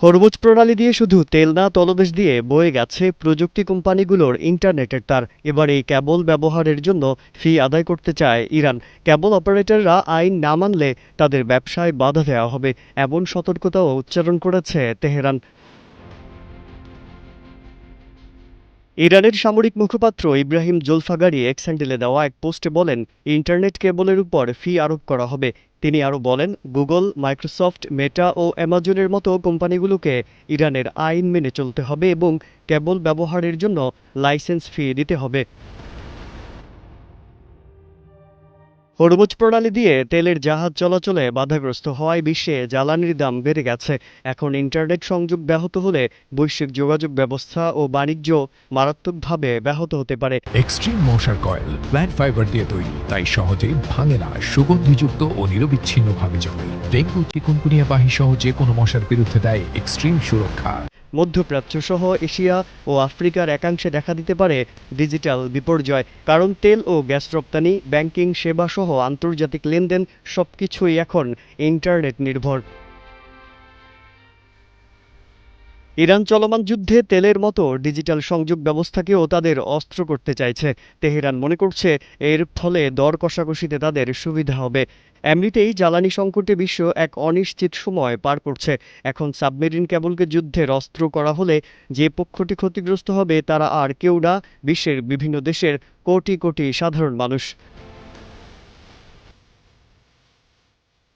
Hormuz প্রণালী দিয়ে শুধু তেল না, তলদেশ দিয়ে বয়ে গেছে প্রযুক্তি কোম্পানিগুলোর ইন্টারনেটের তার। এবার এই কেবল ব্যবহারের জন্য ফি আদায় করতে চায় ইরান। কেবল অপারেটররা আইন না মানলে তাদের ব্যবসায় বাধা দেওয়া হবে, এমন সতর্কতাও উচ্চারণ করেছে তেহরান। ইরানের সামরিক মুখপাত্র ইব্রাহিম জুলফাগারি এক্স হ্যান্ডেলে দেওয়া এক পোস্টে বলেন, ইন্টারনেট কেবলের উপর ফি আরোপ করা হবে। তিনি আরও বলেন, গুগল, মাইক্রোসফট, মেটা ও অ্যামাজনের মতো কোম্পানিগুলোকে ইরানের আইন মেনে চলতে হবে এবং কেবল ব্যবহারের জন্য লাইসেন্স ফি দিতে হবে। হরমুজ প্রণালী দিয়ে তেলের জাহাজ চলাচলে বাধাগ্রস্ত হওয়ায় বিশ্বে জ্বালানির দাম বেড়ে গেছে। এখন ইন্টারনেট সংযোগ ব্যাহত হলে বৈশ্বিক যোগাযোগ ব্যবস্থা ও বাণিজ্য মারাত্মকভাবে ব্যাহত হতে পারে। এক্সট্রিম মশার কয়েল প্ল্যান্ট ফাইবার দিয়ে তৈরি, তাই সহজে ভাঙে না, সুগন্ধিযুক্ত ও নিরবিচ্ছিন্নভাবে জ্বলে। ডেঙ্গু, চিকুনগুনিয়া বাহি সহ যে কোনো মশার বিরুদ্ধে দেয় এক্সট্রিম সুরক্ষা। মধ্যপ্রাচ্য সহ এশিয়া ও আফ্রিকার একাংশে দেখা দিতে পারে ডিজিটাল বিপর্যয়, কারণ তেল ও গ্যাস রপ্তানি, ব্যাংকিং সেবা সহ আন্তর্জাতিক লেনদেন সবকিছুই এখন ইন্টারনেট নির্ভর। ইরান চলমান যুদ্ধে তেলের মতো ডিজিটাল সংযোগ ব্যবস্থাকেও তাদের অস্ত্র করতে চাইছে। তেহরান মনে করছে এর ফলে দর কষাকষিতে তাদের সুবিধা হবে। এমনিতেই জ্বালানি সংকটে বিশ্ব এক অনিশ্চিত সময় পার করছে। এখন সাবমেরিন কেবলকে যুদ্ধের অস্ত্র করা হলে যে পক্ষটি ক্ষতিগ্রস্ত হবে তারা আর কেউ না, বিশ্বের বিভিন্ন দেশের কোটি কোটি সাধারণ মানুষ।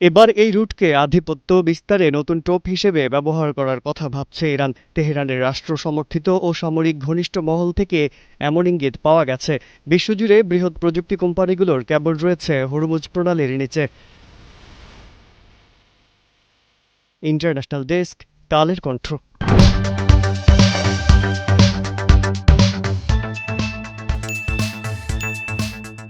এবার এই রুটকে আধিপত্য বিস্তারে নতুন টোপ হিসেবে ব্যবহার করার কথা ভাবছে ইরান। তেহরানের রাষ্ট্র সমর্থিত ও সামরিক ঘনিষ্ঠ মহল থেকে এমন ইঙ্গিত পাওয়া গেছে। বিশ্বজুড়ে বৃহৎ প্রযুক্তি কোম্পানিগুলোর কেবল রয়েছে হরমুজ প্রণালীর নিচে। International desk, Kaler Kantho.